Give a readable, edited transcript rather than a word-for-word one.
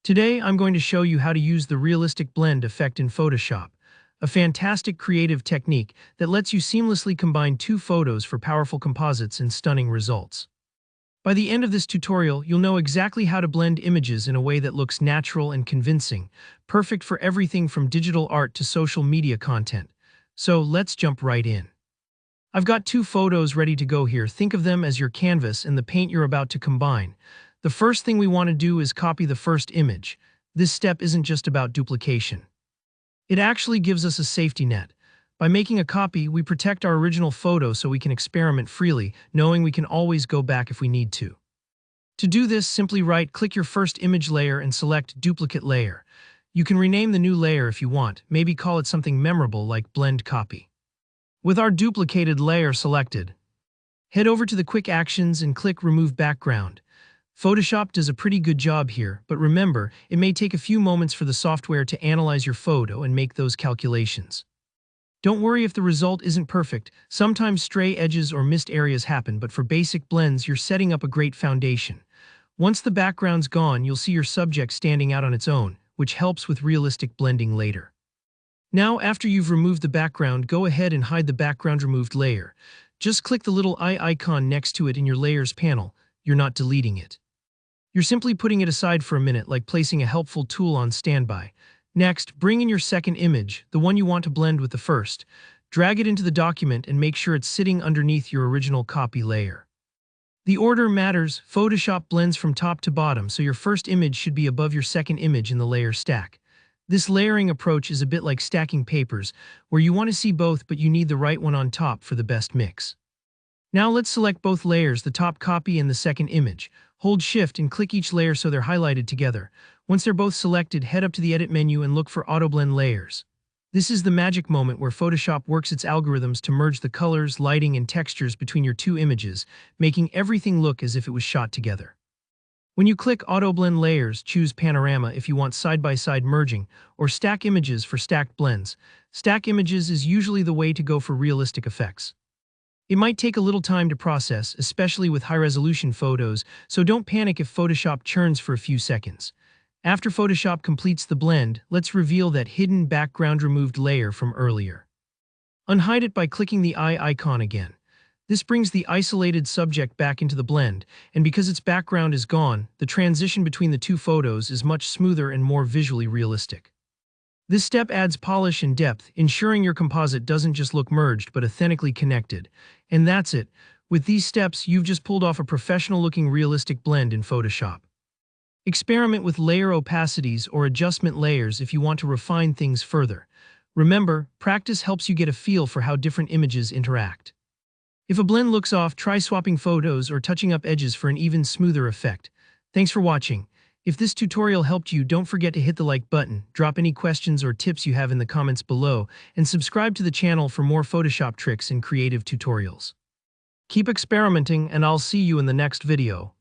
Today, I'm going to show you how to use the realistic blend effect in Photoshop, a fantastic creative technique that lets you seamlessly combine two photos for powerful composites and stunning results. By the end of this tutorial, you'll know exactly how to blend images in a way that looks natural and convincing, perfect for everything from digital art to social media content. So let's jump right in. I've got two photos ready to go here. Think of them as your canvas and the paint you're about to combine. The first thing we want to do is copy the first image. This step isn't just about duplication. It actually gives us a safety net. By making a copy, we protect our original photo so we can experiment freely, knowing we can always go back if we need to. To do this, simply right-click your first image layer and select Duplicate Layer. You can rename the new layer if you want, maybe call it something memorable like Blend Copy. With our duplicated layer selected, head over to the Quick Actions and click Remove Background. Photoshop does a pretty good job here, but remember, it may take a few moments for the software to analyze your photo and make those calculations. Don't worry if the result isn't perfect. Sometimes stray edges or missed areas happen, but for basic blends, you're setting up a great foundation. Once the background's gone, you'll see your subject standing out on its own, which helps with realistic blending later. Now, after you've removed the background, go ahead and hide the background removed layer. Just click the little eye icon next to it in your Layers panel. You're not deleting it. You're simply putting it aside for a minute, like placing a helpful tool on standby. Next, bring in your second image, the one you want to blend with the first. Drag it into the document and make sure it's sitting underneath your original copy layer. The order matters. Photoshop blends from top to bottom, so your first image should be above your second image in the layer stack. This layering approach is a bit like stacking papers, where you want to see both but you need the right one on top for the best mix. Now let's select both layers, the top copy and the second image. Hold Shift and click each layer so they're highlighted together. Once they're both selected, head up to the Edit menu and look for Auto Blend Layers. This is the magic moment where Photoshop works its algorithms to merge the colors, lighting, and textures between your two images, making everything look as if it was shot together. When you click Auto Blend Layers, choose Panorama if you want side-by-side merging, or Stack Images for stacked blends. Stack Images is usually the way to go for realistic effects. It might take a little time to process, especially with high-resolution photos, so don't panic if Photoshop churns for a few seconds. After Photoshop completes the blend, let's reveal that hidden background removed layer from earlier. Unhide it by clicking the eye icon again. This brings the isolated subject back into the blend, and because its background is gone, the transition between the two photos is much smoother and more visually realistic. This step adds polish and depth, ensuring your composite doesn't just look merged but authentically connected. And that's it. With these steps, you've just pulled off a professional-looking realistic blend in Photoshop. Experiment with layer opacities or adjustment layers if you want to refine things further. Remember, practice helps you get a feel for how different images interact. If a blend looks off, try swapping photos or touching up edges for an even smoother effect. Thanks for watching. If this tutorial helped you, don't forget to hit the like button, drop any questions or tips you have in the comments below, and subscribe to the channel for more Photoshop tricks and creative tutorials. Keep experimenting, and I'll see you in the next video.